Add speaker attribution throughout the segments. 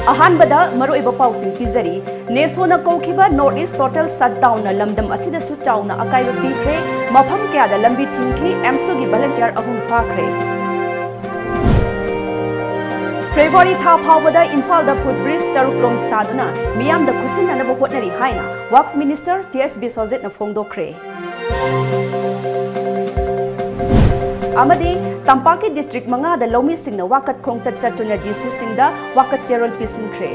Speaker 1: अहानबदा मरुइबा पाउसिंग पिजरी नेसो न कोukhiba north east total shutdown न लमदम asidasu chaona akaiba peekhre mafam kayada lambi thingkhi AMSU gi volunteer ahum phakhre February tha phaobada Imphal da footbridge taruklom saduna miyamda khusinanaba hotnari haina Works Minister Th.Bishorjit na phongdokhre amadi Tampakki district manga da Loumee singna wakhat khongchat chattuna DC singda wakhat cherol pisinkre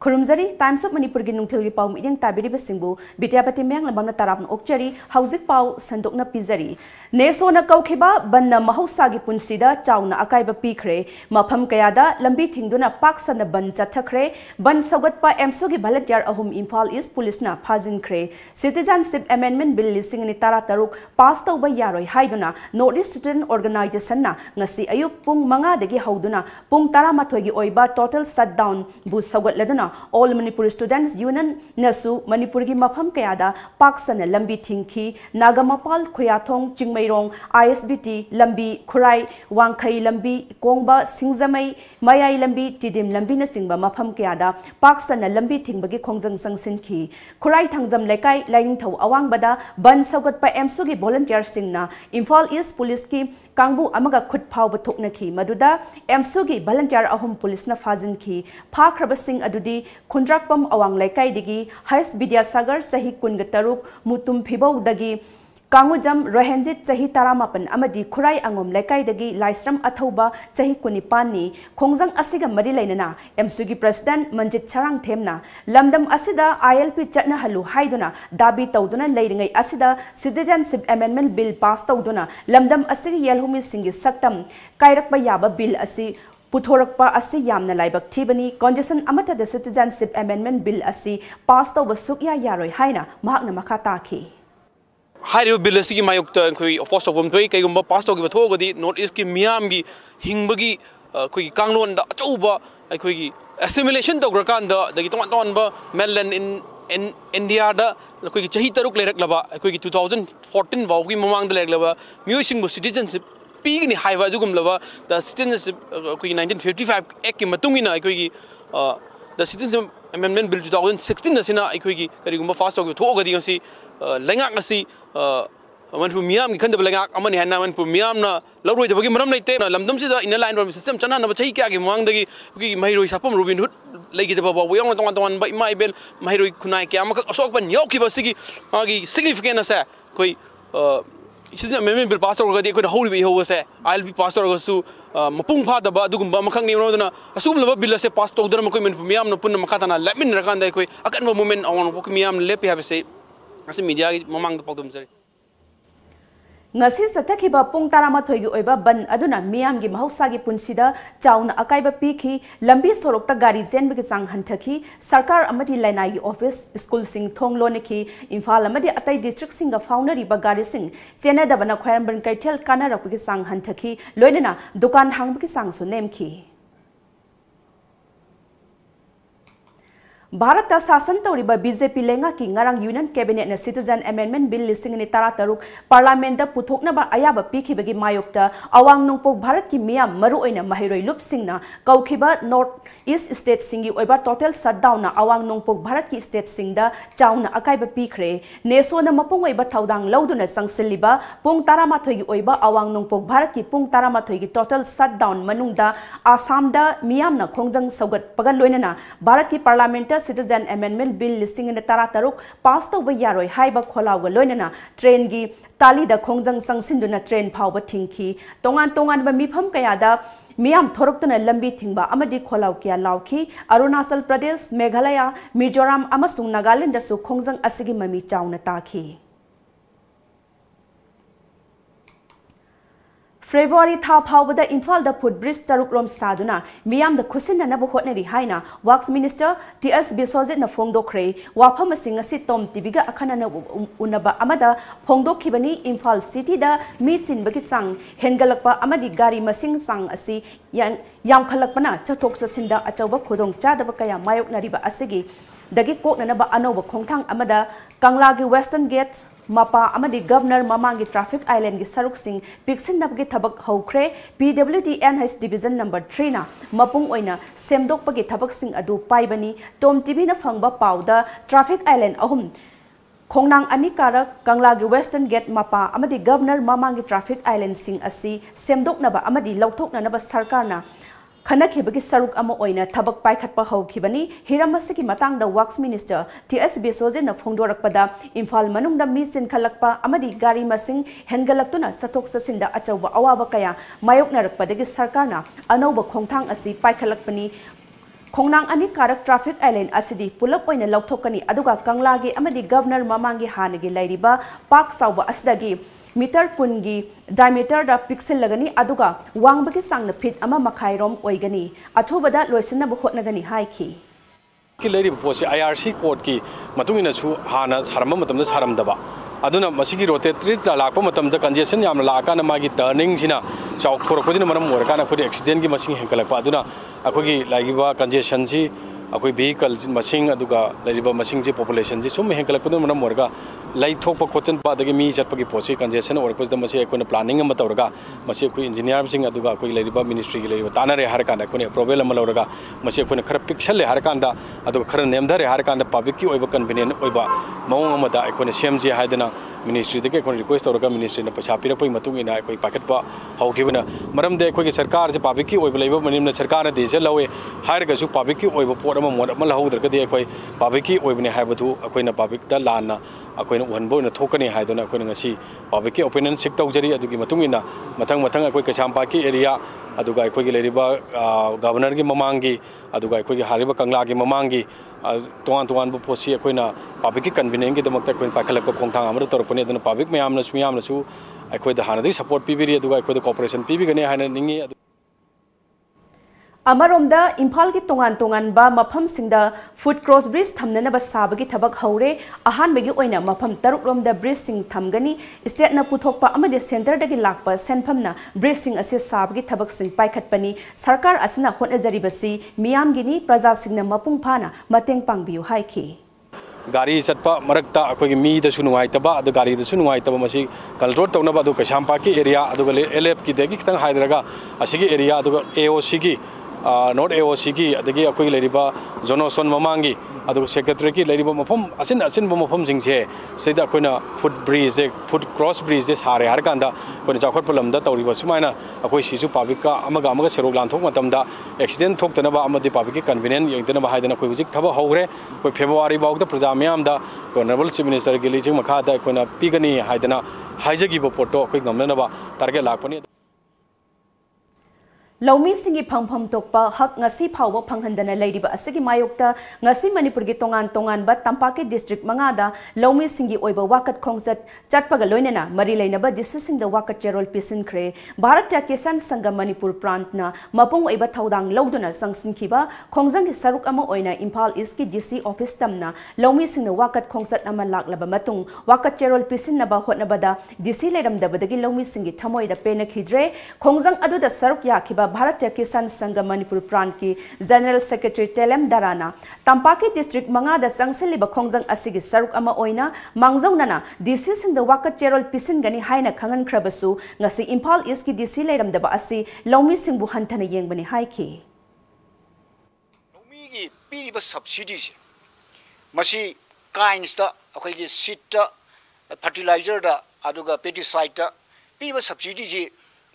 Speaker 1: Khurumzari Times of Manipur gi nungthil gi pau mideng tabiri besingbu BIDYAPATI meng lambam na tarapn okchari haujik pau sandokna pizari NESO na koukhiba banna mahausa gi punsida chaona akaiba peekhre mafam kayada lambi thingduna paksana ban chathakre ban sagatpa AMSU gi volunteer ahum Imphal East Police na phajinkre Citizenship Amendment Bill lising ni tara taruk pass tauba yaroi haiduna North East Student Organization na ngasi ayuk pung manga dagi hauduna pung taramathoi gi oiba total shutdown bu sagatladuna All Manipuri Students Union NESO Manipur gi mafam kayada paksana lambi thingkhi nagamapal khoyathong chingmairong ISBT lambi khurai wangkhai lambi kongba singjamai mayai lambi tidim lambi na singba mafam kayada paksana lambi thingbagi khongjang sangsinki khurai thangjam lekai lainthau awangbada ban saugatpa AMSU gi volunteer singna Imphal East Police ki kangbu amaga khut phawba thoknaki maduda AMSU gi volunteer ahum police na phajinki phakhre sing adudi Khundrakpam awang laikai digi Hais Vidyasagar sahi kunga taruk mutum phibau dagi Kangujam Rohenjit sahi taramapan amadi khurai angom laikai dagi Laisram athauba sahi kunipani khongjang asiga mari lainana AMSU gi president Manjit Charang themna lamdam asida ILP chatna halu haiduna dabi tawduna leiringai asida Citizenship Amendment Bill pass tawduna lamdam asigi yelhumi singi saktam kairakpa yaba bill asi Puthorakpa asi yamna laibak thibani congestion amata the Citizenship Amendment Bill asi pass tawba sukya yaroi haina mahakna makha takhi
Speaker 2: Hairu bill asi gi mayukta khoi post of toi kaigumba pass tawgi thogadi North East ki miyam gi hingbagi khoi kanglon da achouba khoi gi assimilation tawgrakanda dagi ton ba mainland in India da khoi gi chahi taruk lerak laba khoi gi 2014 bawgi mamang da lerak laba miyosing bu citizenship Pigni haiva jugum lava the Citizenship 1955 Act ki matungina aikoigi the Citizenship Amendment Bill 2016 asina aikoigi karigumba fast talk thogadi ngasi lenga ngasi manpu miyam gi khandaba lenga amani hanna manpu miyam na lawroi dabagi maram leite lamdam sida in line road system chana na chai kya gi mangdagi ki mahiroi sapam Robin Hood legi daba ba yang ton ba mai bel mahiroi khunai kya amak asok ban yoki basigi agi significant asa koi Citizenship Amendment Bill pass tawragadi akoina horibi howase ILP pass tawragasu mapung phadaba adugumba makhang ni roduna asugumlaba bill ase pass tawdana makoi men miyam na punna makhatana lamin rakanda akoi akanba moment awon pok miyam lepi have se ase media gi mamang da pawdum sari
Speaker 1: ngasi satakhiba pung taramathoi gi oiba ban aduna miyam gi mahausa gi punsida chauna akaiba peekhi lambi sorokta gari zenbagi chang hanthakhi sarkar amadi lainai gi office school sing thongloneki Imphal amadi atai district singa faunari ba gari sing chena dabana khwaramban kaithel kana rakgi chang hanthakhi loinana dukan hangbagi chang su nemki Bharat ta sasan tawriba BJP lenga ki ngarang Union Cabinet na Citizen Amendment Bill listing ni tara taruk Parliament da puthokna ba ayaba pikhibagi mayokta awang nungpok Bharat ki miyam maru oina mahiroi lup singna koukhiba North East State singi oiba total shutdown na awang nungpok Bharat ki state singda chaona akaiba peekhre NESO na mapung oiba thaudang lauduna sangsilliba pung taramathoi gi oiba awang nungpok Bharat ki pung taramathoi gi total shutdown manungda Assam da miyam na khongjang saugat pagal loinana Bharat ki Parliament Citizen Amendment Bill listing in the tara taruk pass tawba yaroi haiba kholawga loinana train gi tali da khongjang sangsinduna train phawba thingkhi tongan ba mifam kayada miyam thoroktuna lambi thingba amadi kholaw kya lawkhi Arunachal Pradesh Meghalaya Mizoram amasung Nagaland da su khongjang asigi mami chauna takhi February tha phaobada Imphal da footbridge taruklom saduna miyam da khusinanaba hotnari haina Works Minister Th.Bishorjit na phongdokhre wafam asing asi tom tibiga akhanana unaba amada phongdokhibani Imphal city da mi chinbagi sang hengalakpa amadi gari masing sang asi yamkhalakpana chathok sasinda achawba khodong chadaba kaya mayok nariba asigi dagi koknanaba anoba khongthang amada Kanglagi Western Gate Mapa amadi Governor Mamangi Traffic Island gi saruk picksinabgi thabak haukhre PWDNH Division number 3 na mapung oina semdokpagi thabak adu paibani Tom TV na phangba pauda Traffic Island ahum Khongnang ani karak Kanglagi Western Gate mapa amadi Governor Mamangi Traffic Island asi semdoknaba amadi lauthoknanaba sarkarna Khanakibagi saruk ama oina thabak paikhatpa haukhibani hiramasiki matangda Works Minister Th.Bishorjit na phongdorakpada Imphal manungda mi sinkhalakpa amadi gari masing hengalaktuna sathok sasinda achauba awaba kaya mayoknarakpadagi sarkarna anauba khongthang asi paikhalakpani Khongnang ani karak Traffic Island asidi pulap oina lauthokani aduga Kanglagi amadi Governor Mamangi hanagi lairiba park sauba asidagi meter pungi diameter da pixel lagani aduga wangbagi sangna fit ama makhairom oigani athubada loisinna hotnagani haiki
Speaker 3: ki leiri posi IRC court ki matungina chu hana sarama matamda saramdaba aduna masigi rotatory lakpa matamda congestion yam laka na magi turning sina chawk thorokojina maram morkana khodi accident gi masing henkalakpa aduna akogi lagiba congestion si akoi vehicle masing aduga lariba masing ji population ji sum henkalakpa maram morga lai thokpa khochen pa dagi mi chatpagi posi congestion or pos da masi ekona planning am tawraga masi ko engineer sing aduga ko lariba ministry gi lariba tanare har kana ko problem am lawraga masi ko khara pixel le har kanda aduga khara nemdare har kanda public ki oiba convenient oiba maung am da ko semji haidana ministry de ko request tawraga ministry na paisa pirakpai matung ina ko pakatpa hawkibuna maram de ko gi sarkar je public ki oiba laiba manim na sarkar na de je lawe har ga su public ki oiba pot am mod am lahudar ka de ko public ki oibne haibatu ko na public da lana akoina wanbo na thokani haidona akoina ngasi public opinion sik tawjari adugi matungina mathang akoi Tampakki area aduga akoi gi leriba governor gi mamangi aduga akoi gi hariba Kangla gi mamangi tuan bu posi akoina public convenient gi damakta akoi pakhalak khongthang amru torpani aduna public mayamna su akoi da hanadi support pibiri aduga akoi da cooperation pibigani haina ningi
Speaker 1: Amaromda Imphal ki tongan ba Mafam singda food cross bridge thamnana ba sabagi thabak haure ahan begi oina Mafam tarukromda bridge sing thamgani state na puthokpa amade center dagi lakpa senphamna bridge sing ase sabagi thabak sing paikhatpani sarkar asna hotnajari basi miyam gini praja singna mapung phana mateng pangbiu haiki
Speaker 3: gari chatpa marakta akoi mi da sunungai taba adu gari da sunungai taba masi control tawna ba adu Tampakki area adu LF ki degi kitang haidraga asigi area adu AOC ki not AOC ki adagi akoi leriba zonoson mamangi adu secretary ki leriba mafam asin mafam jingse seida koina foot cross bridge des hare har kanda koina jakhot palamda tawriba sumaina akoi sisu public ka amaga serok lan thok matamda accident thok tana ba amadi public ki convenient yengtana ba haidana koi hujik thaba hogre koi February baugda praja myam da honorable chief minister ki lijing makha da koina pigani haidana haijagi bo photo koi ngamna ba target lakpani
Speaker 1: Loumee singi phangpham tokpa hak ngasi phawba phanghandana leiriba asigi mayokta ngasi Manipur gi tongan ba Tampakki district mangada Loumee singi oiba wakhat khongchat chatpaga loinana mari leinaba disising the wakhat cherol pisinkhre Bharatiya Kisan Sangha Manipur prantna mapung oiba thaudang loduna sangsinkhiba khongjang gi saruk ama oina Imphal East ki DC office tamna Loumee singna wakhat khongchat ama laklaba matung wakhat cherol pisinaba hotnabada DC leiramdabadagi Loumee singi thamoida pena khidre khongjang aduda saruk yakhiba Bharatiya Kisan Sangha Manipur Prant ki General Secretary Telem Darana Tampakki District mangada sangsiliba khongjang asigi saruk ama oina mangjaunana DC sing the wakhat cherol pisin gani haina khangan khrabasu ngasi Imphal East ki DC leiramdaba asi Loumee singbu hanthana yengbani haiki
Speaker 4: Loumee gi piriba subsidies masi kinds ta akoi gi seed ta fertilizer da aduga pesticide ta piriba subsidy ji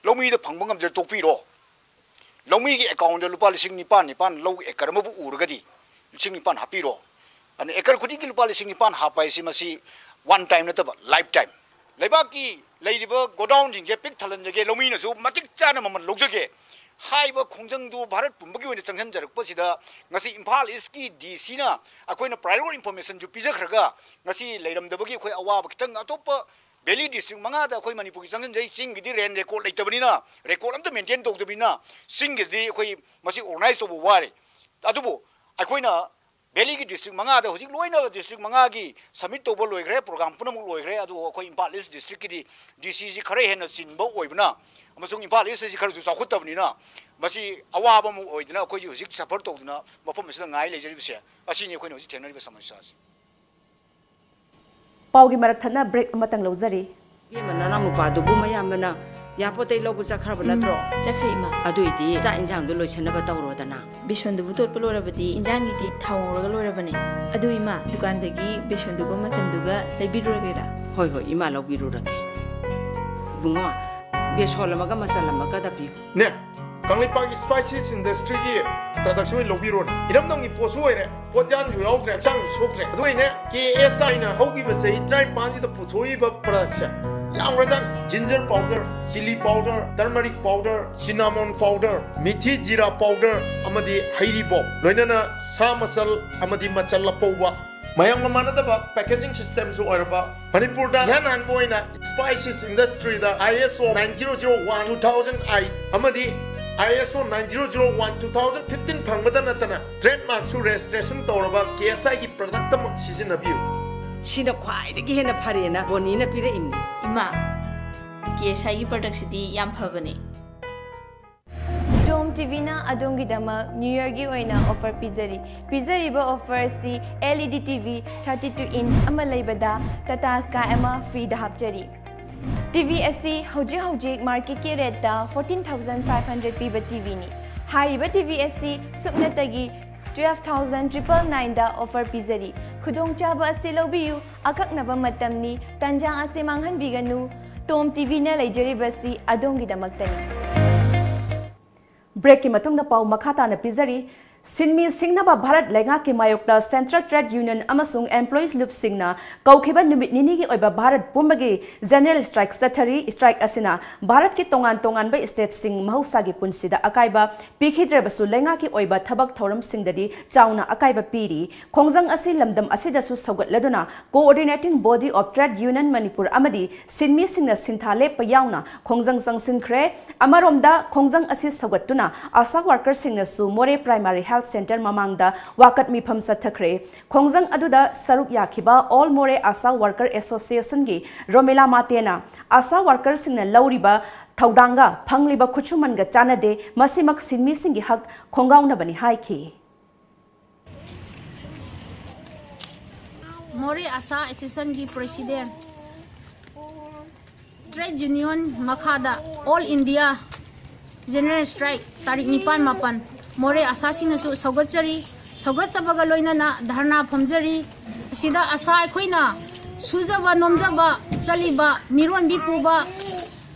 Speaker 4: Loumee da phangbangam jer tokpiro Loumee ki account lupa lising nipan low ekar mabu urgadi lising nipan hapiro and ekar khudi ki lupa lising nipan hapai si masi one time na taba lifetime leba ki leidiba go down jing je pik thalan je Loumee na su matik chana maman logjage haiba khongjang du Bharat pumbagi wena changhan jarak pasida ngasi Imphal East ki DC na akoina prior information ju pijakhraga ngasi leiram dabagi khoi awa kitang atopa Valley district mangada akoi Manipur ki changhan jai sing gi ren record leitabani record am to maintain tokdabina sing gi akoi masi organize to wari adubu akoi na Valley ki district mangada hojik loina district mangagi submit to loigre program punamuk loigre adu akoi Imphal East district ki DC ji khare hena sinba oibna amasung Imphal East ji khare su sakhutabni na masi awaba mu oidna akoi hojik support tokduna mafam sida ngai lejari bise asini akoi hojik thenari ba samasya
Speaker 1: Paugi marak thana break amatang lawzari.
Speaker 5: Ye manana nupa dubu mayamana yapote lobu chakhra banatro
Speaker 6: chakhre ima
Speaker 5: aduidi cha injang du loisanaba tawrodana
Speaker 6: bishondu butot pelorabadi injangi di thawraga lorabane adu ima dukan dagi bishondu go machanduga lebirogera
Speaker 5: hoi hoi ima lobirurake bungo besolamaga masalamaga dapi
Speaker 7: ne Kanglipagi spices industry ki production lobby iram nang ki posuere pojan yu yaudre chang sokre doine ki esa ina hogi ba sei try panji da pusoi ba production yang razan ginger powder chili powder turmeric powder cinnamon powder mithi jira powder amadi hairi bo loinana sa masal amadi machalla powwa mayang manada ba packaging system so orba Manipur da yan an boina spices industry da ISO 9001 2008 amadi ISO 9001-2015 phangmada natana trademark su registration tawraba KSI gi product tam sijinabiu
Speaker 5: sina khwai de hena pharena boni na pire imni
Speaker 6: ima KSI gi product sidi yam phabane
Speaker 8: Dome TV na adongi dama New Year gi oina offer pizari ba offer si LED TV 32 inch ama leibada Tata Sky ama free da hapchari TV SC Hoji market ki rate da 14,500 piba TV ni. Hariba TV SC supnatagi 12,999 da offer pizari. Khudong chaba ase lobiyu akaknaba matam ni tanjang ase manghan biganu Tom TV na leijari basi adongi damaktani.
Speaker 1: Break ki matung na pau makhata na pizari. Sinmi singnaba Bharat lenga ki mayokta Central Trade Union amasung Employees Loop singna koukhiba numit nini ki oiba Bharat pumbagi general strike statari strike asina Bharat ki tongan ba state sing mahausa gi punsida akaiba peekhre basu lenga ki oiba thabak thoram singdadi chaona akaiba piri khongjang asi lamdam asidasu saugat laduna coordinating body of Trade Union Manipur amadi sinmi singna sinthale payauna khongjang sangsinkhre amaromda khongjang asi saugatuna asa worker singna su more primary Health Center mamangda wakhat Mafam sathakre khongjang aduda saruk yakhiba All More Asa Worker Association gi Romela Matena Asa Worker singna lauriba thaudanga phangliba khuchumanga chanade masimak sinmi singi hak khongauna bani haiki
Speaker 9: More Asa Association gi President Trade Union Makhada All India General Strike tarik 9-8 More asasing nasu saugatjari saugat sabaga loina na dharna phomjari sida asa khoina sujaba nomjaba chaliba miron bi puba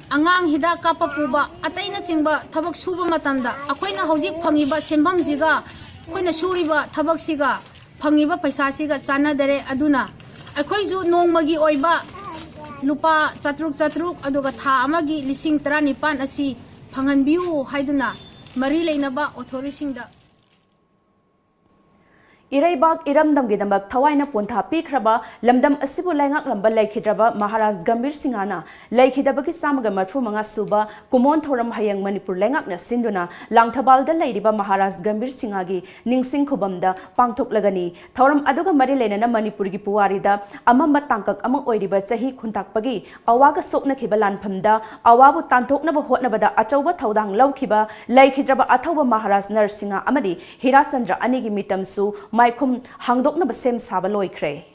Speaker 9: angang hida kapa puba ataina chingba thabak suba matamda akhoina hojik phangiba sembam jiga khoina suriba thabak siga phangiba paisa siga chana dare aduna akhoiju nongmagi oiba lupa chatruk aduga tha amagi lising 19 asi phanganbiu haiduna Mari Lainaba authority da
Speaker 1: Iraibak Iramdam Gidamak Tawaina Punta Peekhraba Lamdam Asibu Langak Lamba Laikhidraba Maharaj Gambir Singhana Laikhidabaki Samaga Marfu Manga Suba Kumon Thoram Hayang Manipur Langak na Sinduna Langthabalda Laidiba Maharaj Gambir Singhagi Ningsing Khubamda Pangthok Lagani Thoram Aduga Mari Lainana Manipurgi Puwarida Amamba Tangkak Amang Oidiba Chahi Khuntakpagi Awaga Sokna Khiba Lanphamda Awabu Tanthoknaba Hotnabada Achauba Thaudang Laukhiba Laikhidraba Athauba Maharaj Narsingha Amadi Hirasandra Anigi Mitamsu Maikum hangdokna basem saba loikre.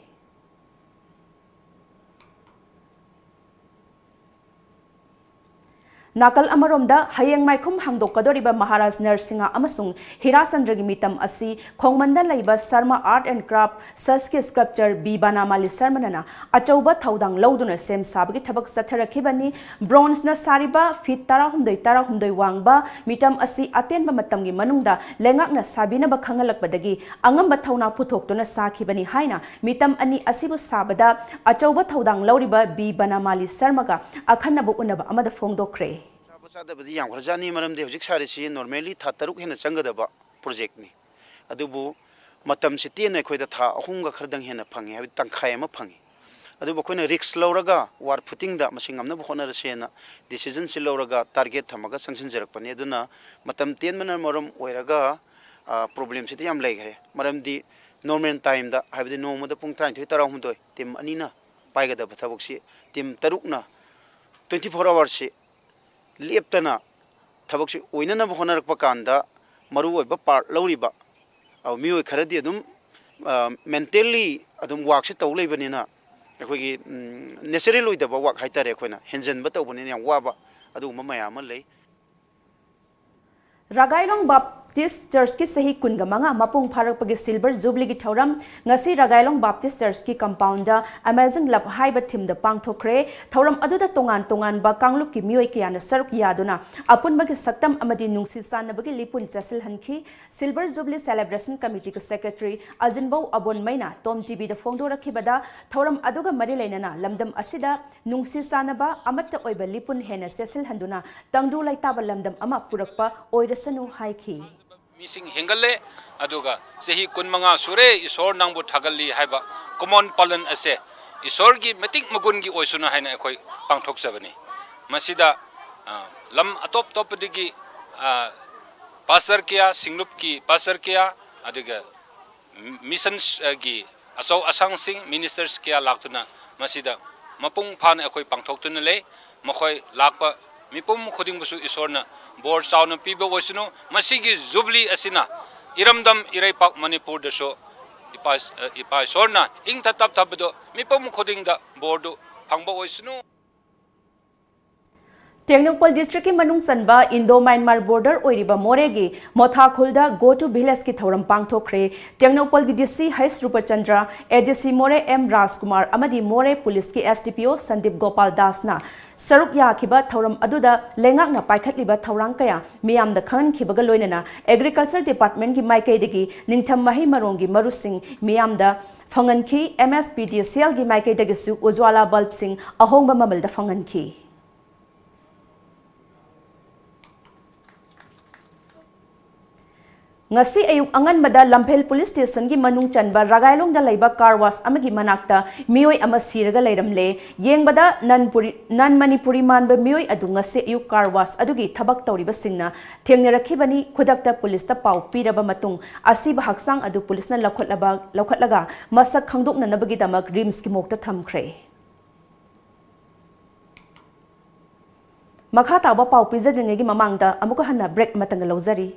Speaker 1: Nakal amaromda hayang maikum hangdok kadoriba Maharaj Narsingha amasung Hirasandragi mitam asi khongmanda laiba Sarma Art and Craft Saski Sculpture B Banamali Sarmanana achauba thaudang lauduna sem sabagi thabak satharakibani bronze na sariba feet 10 wangba mitam asi atenba matamgi manungda lengak na sabina ba khangalakbadagi angamba thauna puthoktuna sakhibani haina mitam ani asibu sabada achauba thaudang lauriba B Banamali Sarmaga akhannabu unaba amada phongdokhre
Speaker 10: Sadabadi yang khurjani maram de hujik sari si normally tha taruk hena changadaba project ni adubu matam siti na khoida tha ahunga khardang hena phangi habi tangkhai ma phangi adubu khoina risk loraga war footing da masingam na bkhona rasena decision si loraga target thamaga sanction jarak pani aduna matam ten manar moram oiraga problem siti yam laigre maram di normal time da habi no mo da pung 30 tarahum doi tim anina paiga da thabuk si tim taruk na 24 hours si Leptana Tabaxi Winana Honar Pakanda, Maru part Loriba, our Mu Karadiadum mentally Adum Waxit Olevanina, ꯑꯩꯈꯣꯏꯒꯤ natural ꯑꯣꯏꯗꯕ ꯋꯥꯛ ꯍꯥꯏꯇꯥꯔꯦ ꯑꯩꯈꯣꯏꯅ ꯍꯦꯟꯖꯟꯕ ꯇꯧꯕꯅꯤꯅ ꯌꯥꯝ ꯋꯥꯕ ꯑꯗꯨꯒꯨꯝꯕ ꯃꯌꯥꯝ ꯑꯃ ꯂꯩ
Speaker 1: Ragailong Baptist Church ki sahi kunga manga mapung pharakpagi silver jubilee ki thauram ngasi Ragailong Baptist Church ki compound da amazing lap haiba thim da pangthokre thauram aduda tongan ba kanglup ki mioi ki ana saruk yaduna apun bagi saktam amadi nungsi san bagi lipun chasil hanki silver jubilee celebration committee ki secretary Azinbau Abon Maina Tom TV da phongdokhre bada thauram aduga mari leinana lamdam asida nungsi sanaba amatta oiba lipun hena chasil handuna tangdu laitaba lamdam ama purakpa oira sanu haiki
Speaker 11: Missing Hingale, Aduga, Sehi Kunmanga Sure, Isor Nambu Tagali Haiba, Common Pollen Ase, Isorgi, Metik Magungi Oisuna Haina Koi, Pangtok Savani. Masida Lam Atop Topidigi Pasar Kia, Singlupki, Pasar Kia, Aduga Missions Gi, Aso Asang Sing, Ministers Kia Laktuna, Masida, Mapung Pan Akoi Pangtok Tunale, Makoi Lakpa. Mipum khuding busu isorna board chaona piba oisunu masigi jubilee asina iramdam iraipak manipur daso ipa sorna ing thatap thabdo mipum khuding da board phangba oisunu
Speaker 1: Technopol district ki manung chanba Indo-Myanmar border oiriba moregi Mothakhulda go to village ki thauram pangthokre Technopol ki DC Hais Rupachandra ADC More M Rajkumar amadi More police ki SDPO Sandip Gopal Das na saruk yakhiba thauram aduda lengak na paikhatliba thaurang kaya miyamda khan khibaga loinana agriculture department ki maikaidagi ningtham mahi marongi marusing miyamda phongankhi MSPDCL ki maikaidagi su ujwala bulb sing ahongba mamalda phongankhi ngasi ayuk angan bada Lamphel police station gi manung chanba Ragailong da laiba car wash amagi manakta mioi ama siraga leiramle yengbada nan manipuri manba mioi adu ngasi ayuk car wash adugi thabak tawriba singna thengnarakibani khudakta police ta pau piraba matung asiba haksang adu police na laukhatlaga masak khangdokna nabagi damak rims ki mokta thamkhre makha tawa pau pizadringi mamangda amuka hanna break matanga lawzari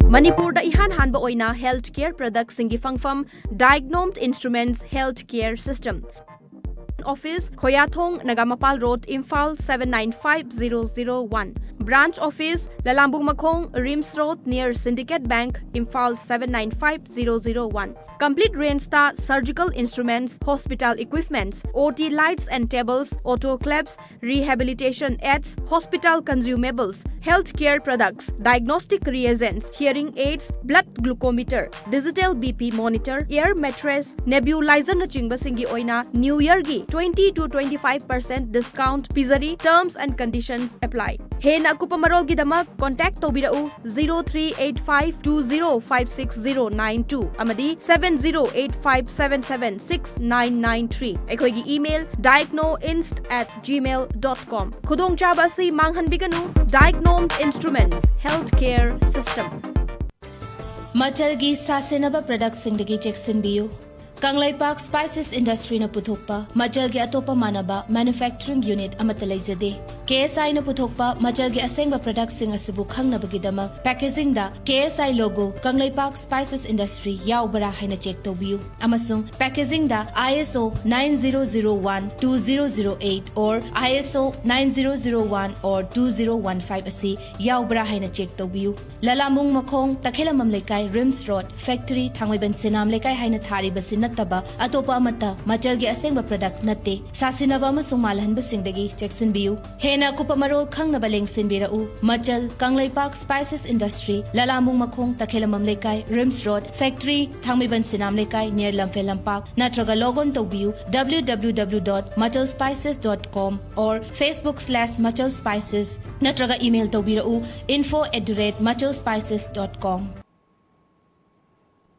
Speaker 12: Manipur da ihan hanba oina healthcare products singi fangfam diagnosed instruments healthcare system office Khoyathong Nagamapal Road Imphal 795001 branch office Lalambung Makhong Rims Road near Syndicate Bank Imphal 795001 complete range star surgical instruments hospital equipments OT lights and tables autoclaves rehabilitation aids hospital consumables healthcare products diagnostic reagents hearing aids blood glucometer digital BP monitor air mattress nebulizer na chingba singi oina new year gi 20 to 25% discount pizari terms and conditions apply hena kupamarol gi dama contact tobirau 038520569092 amadi 7085776993 ekhoigi email diagnoinst@gmail.com khudong chaba si manghan biganu diagnosed instruments healthcare system
Speaker 6: Matalgi sasenaba products singdagi cheksin biu Kanglaipak Spices Industry na puthokpa Majalgi atopa manaba manufacturing unit amatalajade KSI na puthokpa Majalgi asengba products sing asibu khangnabagidama packaging da KSI logo Kanglaipak Spices Industry yaubara haina check tobiu amasung packaging da ISO 9001-2008 or ISO 9001 or 2015 asi yaubara haina check tobiu Lalamung Makhong Takhela Mamlekai Rims Road Factory Thangwaiban Sinam Lekai haina thari basin taba atopa amata Majalgi asengba product natte sasinaba amasung malhanba singdagi checksin biu hena kupamarol khangnaba lengsin birau Majal Kanglaipak Spices Industry Lalamung Makhong Takhelamam Lekai Rims Road Factory Thangmiban Sinam Lekai near Lamphel Lampak natraga logon to biu www.majalspices.com or facebook/majalspices natraga email to birau info@majalspices.com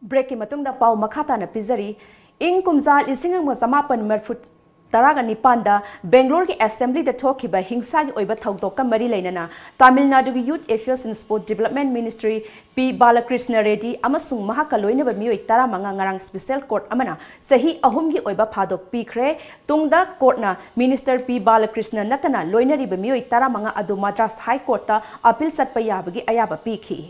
Speaker 1: break ki matungda pau makhata na pizari ing kumza ising mo samapan merfut taraga nipanda Bangalore ki assembly da thokiba hingsa gi oiba thogdok ka mari leinana Tamil Nadu gi Youth Affairs and Sport Development Ministry P Balakrishna Reddy amasung mahakaloina ba mioi tara manga ngarang special court amana sahi ahum gi oiba phadok peekhre tungda court na Minister P Balakrishna natana loinari ba mioi tara manga adu Madras High Court ta appeal satpa yabagi ayaba pikhi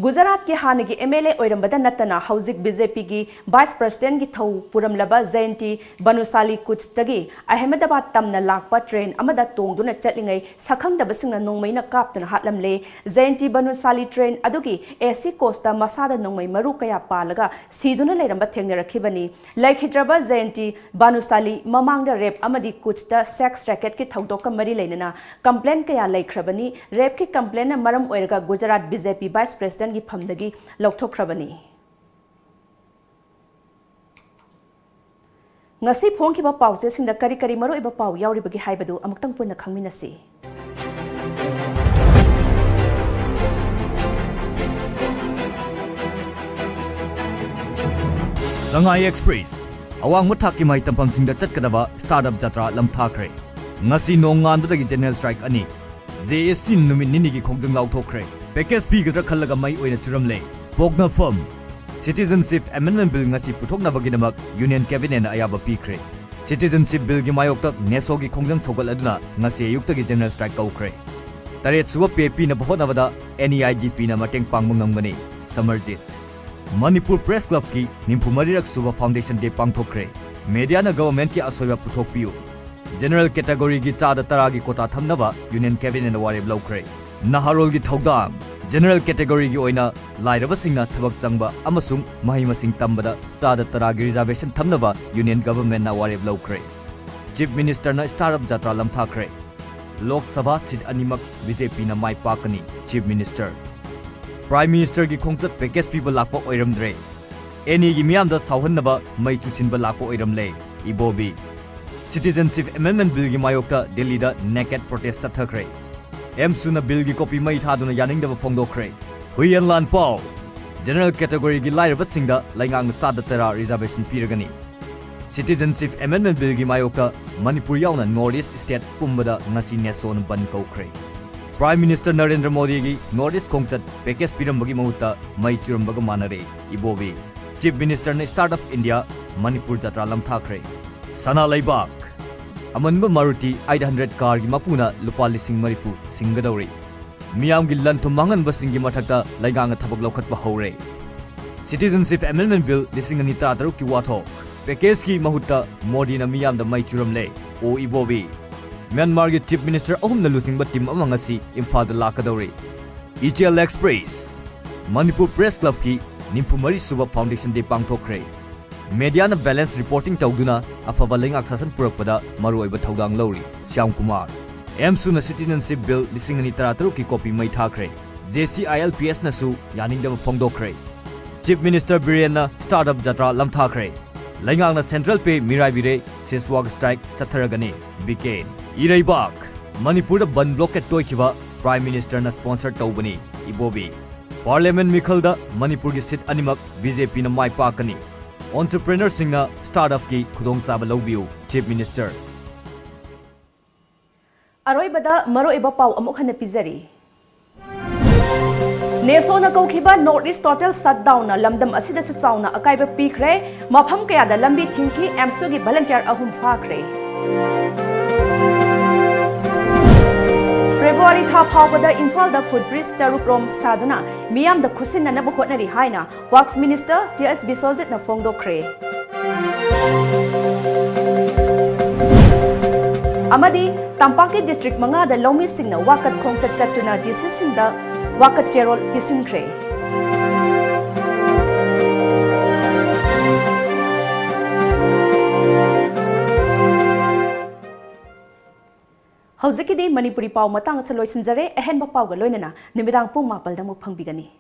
Speaker 1: Gujarat के हाने की MLA ओइरमबदा नतना हौजिक BJP की vice president की थौ पुरमलबा जयंती बनुसाली कुचतगी अहमदाबाद तमना Lakpa train अमदा तोंगदुना चटलिंगै सखंगदबसिंगना नोंमैना कापतुना हातलमले जयंती बनुसाली train अदुगी AC Costa मसादा नोंमै मरु कया पालगा सीदुना लेरंबा थेंगनरखिबनी लैखिद्रबा जयंती बनुसाली ममांगदा rape अमदी कुचता sex racket की थौदोक मरी लेना कंप्लेन कया लैख्रबनी रेप की कंप्लेन मरम ओइरगा गुजरात BJP वाइस प्रेसिडेंट की फमदगी लौथोख्रबनी ngasi phongkhiba pause singda kari kari maro iba pau yauribagi haibadu amuktang punna khangminasi
Speaker 13: Sangai Express awang muthaki mai tampam singda chatkadaba startup jatra lamthakre ngasi nongan budagi general strike ani JSC numit nini gi khongjang lauthokre package pi gadra khallaga mai oina churamle pogna firm Citizenship Amendment Bill ngasi puthoknabagidamak Union Cabinet ayaba peekhre Citizenship Bill gi mayokta NESO gi khongjang sogal aduna ngasi ayukta gi general strike kaukhre taret suwa PP na bhodnabada NEIGP na mateng pangmungamgani Samarjit Manipur Press Club ki nimpumarirak suba foundation day pangthokre media na government ki asoiba puthokpiu general category gi chada taragi kota thamnaba Union Cabinet na wareb laukre naharol gi thodam general category gi oina lairaba singna thabak changba amasung mahi masing tambada chada taragi reservation thamnaba union government na wareb laukre chief minister na startup jatra lamthakre lok sabha seat animak BJP na mai pakani chief minister prime minister gi khongchat package people lakpa oiramdre eni gi miyamda sauhannaba mai chusinba lakpa oiramle ibobi citizenship amendment bill gi mayokta delhi da naked protest chathakre AMSU na bill gi copy mai thaduna yaningdaba phongdokhre huiyan lan pau general category gi lairaba singda laingang sada tera reservation piragani citizenship amendment bill gi mayokta manipur yauna northeast state pumbada ngasi NESO na ban kaukhre prime minister Narendra Modi gi northeast khongchat package pirambagi mahutta mai churambaga manare ibobi chief minister na start of india manipur jatra lamthakre sana laibak Amanba Maruti 800 car gi mapuna lupa lising marifu singadauri miyam gi lan thumangan basingi mathakta laigang thabak lokhatba hore citizenship amendment bill lising ani taru ki wathok package ki mahutta modi na miyam da mai churamle o ibobi Myanmar gi chief minister ahum na lusingba team amangasi Imphal da lakadauri ECL Express Manipur Press Club ki nimpumari suba foundation day pangthokre media na balance reporting tawduna afaba lengak sasan purakpada maruoiba thodang lori Syam Kumar AMSU na citizenship bill lising ani taratru ki copy mai thakre JCILPS na su yaningdaba phongdokhre chief minister Biren na startup jatra lamthakre lengang na central pay mirai bire seswag strike chatharagani biken Iraibak Manipur da ban blockade toikiba prime minister na sponsor tawbani ibobi parliament mikhal da Manipur gi seat animak BJP na mai pakani entrepreneur singna startup ki khudongchaba lawbiu chief minister
Speaker 1: aroibada maroiba pau amuk hana pizari NESO na koukhiba northeast total shutdown na lamdam asidasu chaona akaiba peekhre mafam kayada lambi thingkhi AMSU gi volunteer ahum phakhre February tha phaobada Imphal da food bridge tarukrom saduna miyamda khusinanaba hotnari haina Works Minister Th.Bishorjit na phongdokhre amadi Tampakki district manga da Loumee singna wakhat khongchat chattuna DC singda wakhat cherol pisinkhre Hauzikidi Manipuri pau matang sa loisinjare ahenba pau ga loinana nimidang pung mapal da mu phangbigani